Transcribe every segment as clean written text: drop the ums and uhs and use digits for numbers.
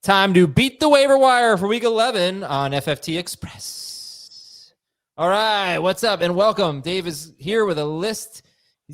Time to beat the waiver wire for week 11 on FFT Express. All right, what's up and welcome. Dave is here with a list.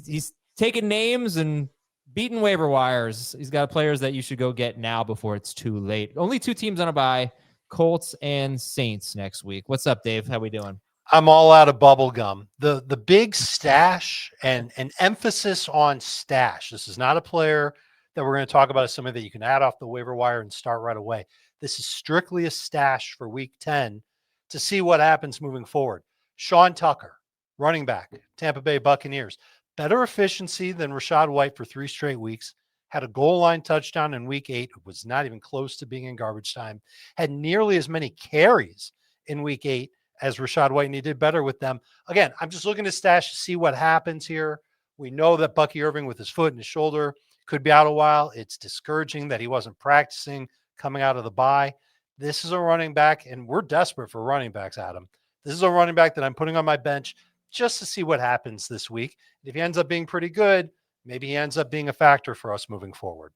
He's taking names and beating waiver wires. He's got players that you should go get now before it's too late. Only two teams on a bye, Colts and Saints next week. What's up, Dave? How we doing? I'm all out of bubble gum. The big stash and an emphasis on stash. This is not a player that we're going to talk about as somebody that you can add off the waiver wire and start right away. This is strictly a stash for week 10 to see what happens moving forward. Sean Tucker, running back, Tampa Bay Buccaneers. Better efficiency than Rachaad White for 3 straight weeks. Had a goal line touchdown in week 8. It was not even close to being in garbage time. Had nearly as many carries in week 8 as Rachaad White, and he did better with them. Again, I'm just looking to stash to see what happens here. We know that Bucky Irving with his foot and his shoulder could be out a while. It's discouraging that he wasn't practicing coming out of the bye. This is a running back, and we're desperate for running backs, Adam. This is a running back that I'm putting on my bench just to see what happens this week. If he ends up being pretty good, maybe he ends up being a factor for us moving forward.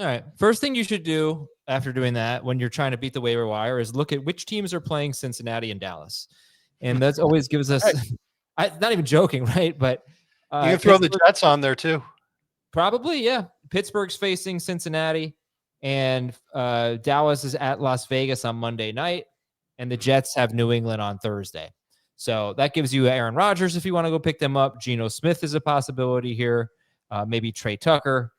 All right. First thing you should do after doing that when you're trying to beat the waiver wire is look at which teams are playing Cincinnati and Dallas. And that's always gives us, not even joking, right? But you can throw the Jets on there too. Probably, yeah. Pittsburgh's facing Cincinnati, and Dallas is at Las Vegas on Monday night, and the Jets have New England on Thursday. So that gives you Aaron Rodgers if you want to go pick them up. Geno Smith is a possibility here. Maybe Trey Tucker.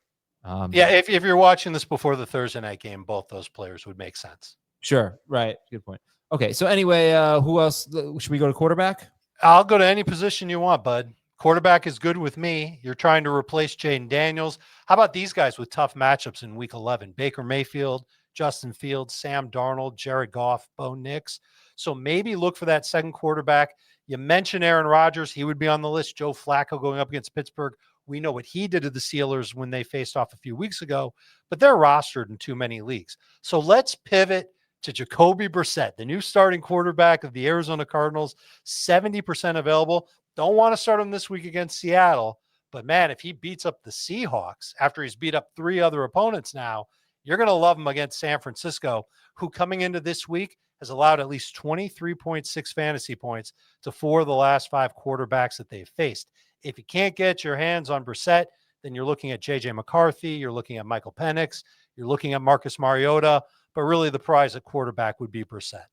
If you're watching this before the Thursday night game, both those players would make sense. Sure. Right. Good point. Okay. So anyway, who else? Should we go to quarterback? I'll go to any position you want, bud. Quarterback is good with me. You're trying to replace Jaden Daniels. How about these guys with tough matchups in week 11? Baker Mayfield, Justin Fields, Sam Darnold, Jared Goff, Bo Nix. So maybe look for that second quarterback. You mentioned Aaron Rodgers. He would be on the list. Joe Flacco going up against Pittsburgh. We know what he did to the Steelers when they faced off a few weeks ago, but they're rostered in too many leagues. So let's pivot to Jacoby Brissett, the new starting quarterback of the Arizona Cardinals, 70% available. Don't want to start him this week against Seattle, but man, if he beats up the Seahawks after he's beat up 3 other opponents now, you're going to love him against San Francisco, who coming into this week has allowed at least 23.6 fantasy points to 4 of the last 5 quarterbacks that they've faced. If you can't get your hands on Brissett, then you're looking at J.J. McCarthy, you're looking at Michael Penix, you're looking at Marcus Mariota, but really the prize at quarterback would be Brissett.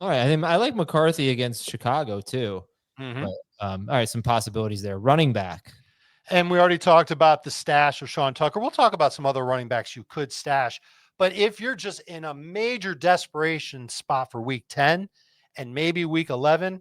All right. I like McCarthy against Chicago too. Mm-hmm. But, all right, some possibilities there. Running back. And we already talked about the stash of Sean Tucker. We'll talk about some other running backs you could stash. But if you're just in a major desperation spot for week 10 and maybe week 11,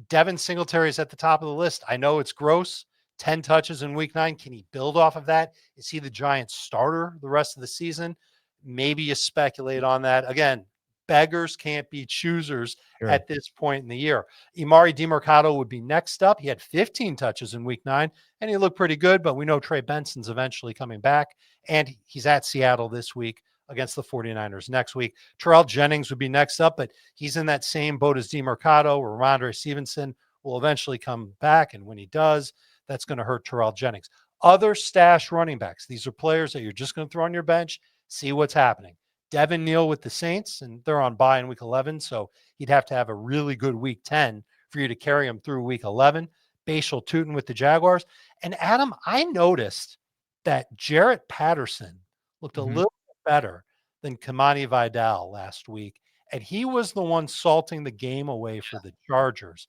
Devin Singletary is at the top of the list. I know it's gross. 10 touches in week 9. Can he build off of that? Is he the Giants starter the rest of the season? Maybe you speculate on that. Again, beggars can't be choosers at this point in the year. Imari Demercado would be next up. He had 15 touches in week 9, and he looked pretty good, but we know Trey Benson's eventually coming back, and he's at Seattle this week against the 49ers next week. Terrell Jennings would be next up, but he's in that same boat as Demercado, or Ramondre Stevenson will eventually come back, and when he does, that's going to hurt Terrell Jennings. Other stash running backs. These are players that you're just going to throw on your bench, see what's happening. Devin Neal with the Saints, and they're on bye in week 11, so he'd have to have a really good week 10 for you to carry him through week 11. Bashal Tutin with the Jaguars. And Adam, I noticed that Jarrett Patterson looked a little bit better than Kamani Vidal last week, and he was the one salting the game away for the Chargers.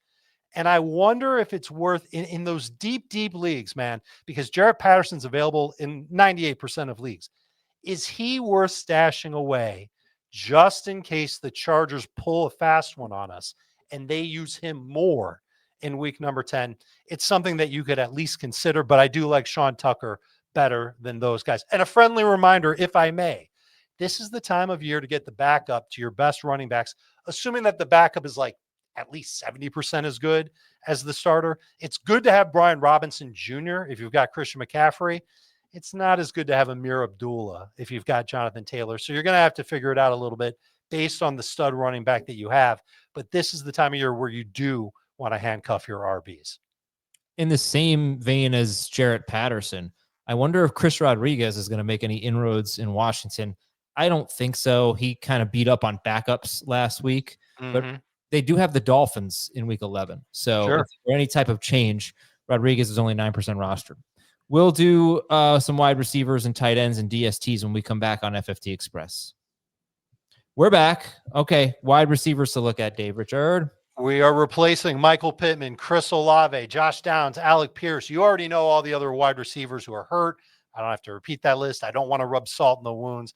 And I wonder if it's worth in those deep leagues, man, because Jarrett Patterson's available in 98% of leagues. Is he worth stashing away just in case the Chargers pull a fast one on us and they use him more in week number 10? It's something that you could at least consider, but I do like Sean Tucker better than those guys. And a friendly reminder, if I may, this is the time of year to get the backup to your best running backs, assuming that the backup is like at least 70% as good as the starter. It's good to have Brian Robinson Jr. if you've got Christian McCaffrey. It's not as good to have Amir Abdullah if you've got Jonathan Taylor. So you're going to have to figure it out a little bit based on the stud running back that you have. But this is the time of year where you do want to handcuff your RBs. In the same vein as Jarrett Patterson, I wonder if Chris Rodriguez is going to make any inroads in Washington. I don't think so. He kind of beat up on backups last week, but Mm-hmm. they do have the Dolphins in week 11. So Sure. if there any type of change, Rodriguez is only 9% rostered. We'll do some wide receivers and tight ends and DSTs when we come back on FFT Express. We're back. Okay, wide receivers to look at, Dave Richard. We are replacing Michael Pittman, Chris Olave, Josh Downs, Alec Pierce. You already know all the other wide receivers who are hurt. I don't have to repeat that list. I don't want to rub salt in the wounds.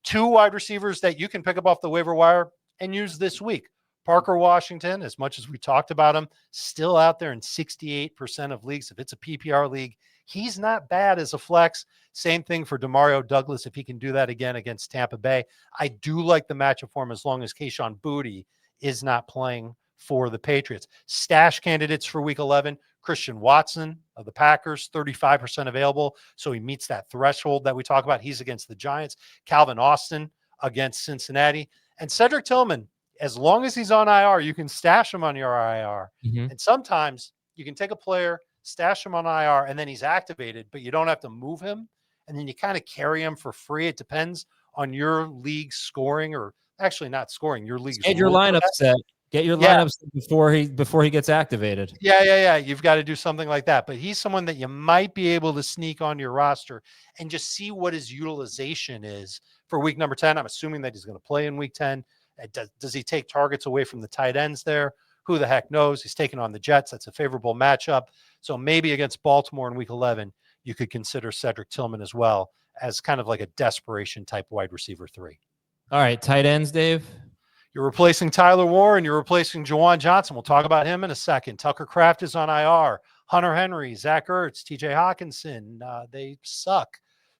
2 wide receivers that you can pick up off the waiver wire and use this week. Parker Washington, as much as we talked about him, still out there in 68% of leagues. If it's a PPR league, he's not bad as a flex. Same thing for Demario Douglas if he can do that again against Tampa Bay. I do like the matchup for him as long as Kayshon Boutte is not playing for the Patriots. Stash candidates for week 11, Christian Watson of the Packers, 35% available. So he meets that threshold that we talk about. He's against the Giants. Calvin Austin against Cincinnati. And Cedric Tillman, as long as he's on IR, you can stash him on your IR. Mm-hmm. And sometimes you can take a player, stash him on IR, and then he's activated, but you don't have to move him. And then you kind of carry him for free. It depends on your league scoring, or actually not scoring, your league's Get your lineup set. Get your lineups before he gets activated. Yeah. You've got to do something like that. But he's someone that you might be able to sneak on your roster and just see what his utilization is for week number 10. I'm assuming that he's going to play in week 10. Does he take targets away from the tight ends there? Who the heck knows? He's taking on the Jets. That's a favorable matchup. So maybe against Baltimore in week 11, you could consider Cedric Tillman as well as kind of like a desperation type wide receiver 3. All right, tight ends, Dave. You're replacing Tyler Warren. You're replacing Juwan Johnson. We'll talk about him in a second. Tucker Kraft is on IR. Hunter Henry, Zach Ertz, TJ Hawkinson. They suck.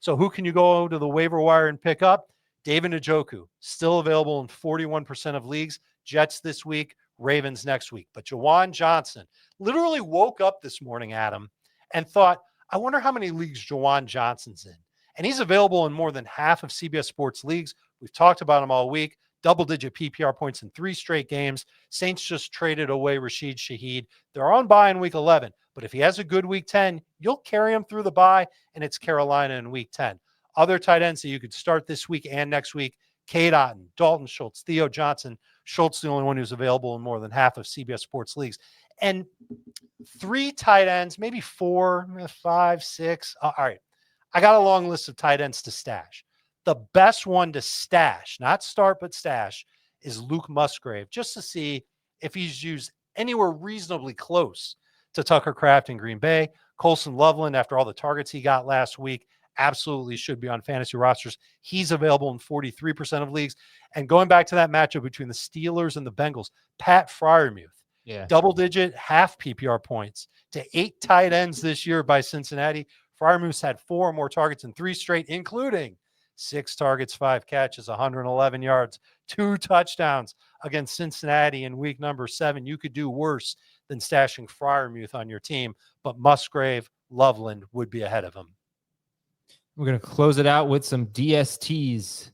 So who can you go to the waiver wire and pick up? David Njoku, still available in 41% of leagues. Jets this week, Ravens next week. But Juwan Johnson literally woke up this morning, Adam, and thought, I wonder how many leagues Juwan Johnson's in. And he's available in more than half of CBS Sports leagues. We've talked about him all week. Double-digit PPR points in 3 straight games. Saints just traded away Rashid Shaheed. They're on bye in week 11, but if he has a good week 10, you'll carry him through the bye, and it's Carolina in week 10. Other tight ends that you could start this week and next week, Cade Otton, Dalton Schultz, Theo Johnson. Schultz, the only one who's available in more than half of CBS Sports leagues. And 3 tight ends, maybe 4, 5, 6. All right. I got a long list of tight ends to stash. The best one to stash, not start, but stash, is Luke Musgrave, just to see if he's used anywhere reasonably close to Tucker Kraft in Green Bay. Colson Loveland, after all the targets he got last week, absolutely should be on fantasy rosters. He's available in 43% of leagues. And going back to that matchup between the Steelers and the Bengals, Pat Freiermuth, double-digit half PPR points to 8 tight ends this year by Cincinnati. Freiermuth's had 4 more targets in 3 straight, including 6 targets, 5 catches, 111 yards, 2 touchdowns against Cincinnati in week number 7. You could do worse than stashing Freiermuth on your team, but Musgrave, Loveland would be ahead of him. We're going to close it out with some DSTs.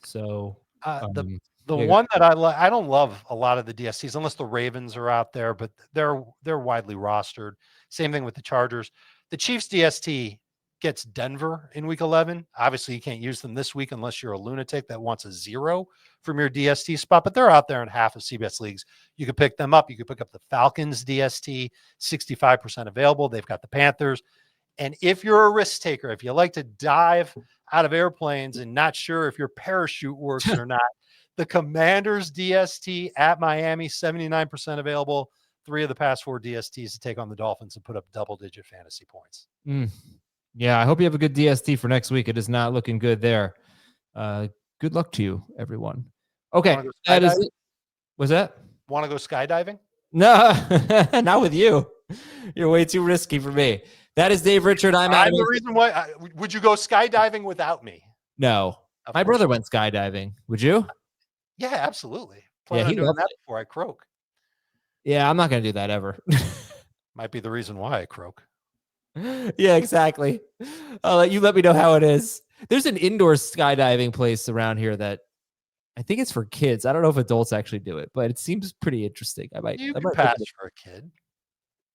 So the one that I don't love a lot of the DSTs unless the Ravens are out there, but they're widely rostered. Same thing with the Chargers. The Chiefs DST gets Denver in week 11. Obviously, you can't use them this week unless you're a lunatic that wants a 0 from your DST spot, but they're out there in half of CBS leagues. You could pick them up. You could pick up the Falcons DST, 65% available. They've got the Panthers. And if you're a risk taker, if you like to dive out of airplanes and not sure if your parachute works or not, the Commanders DST at Miami, 79% available. 3 of the past 4 DSTs to take on the Dolphins and put up double-digit fantasy points. Yeah, I hope you have a good DST for next week. It is not looking good there. Good luck to you, everyone. Okay, that is it. Was that? Want to go skydiving? No, not with you. You're way too risky for me. That is Dave Richard. I'm the reason why. Would you go skydiving without me? No. My brother went skydiving. Would you? Yeah, absolutely. Yeah, he doing that before I croak. Yeah, I'm not going to do that ever. Might be the reason why I croak. Yeah, exactly. You let me know how it is. There's an indoor skydiving place around here that I think it's for kids. I don't know if adults actually do it, but it seems pretty interesting. You can pass for a kid.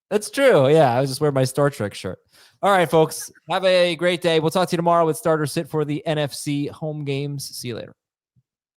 That's true. Yeah, I was just wearing my Star Trek shirt. All right, folks. Have a great day. We'll talk to you tomorrow with Starter Sit for the NFC home games. See you later.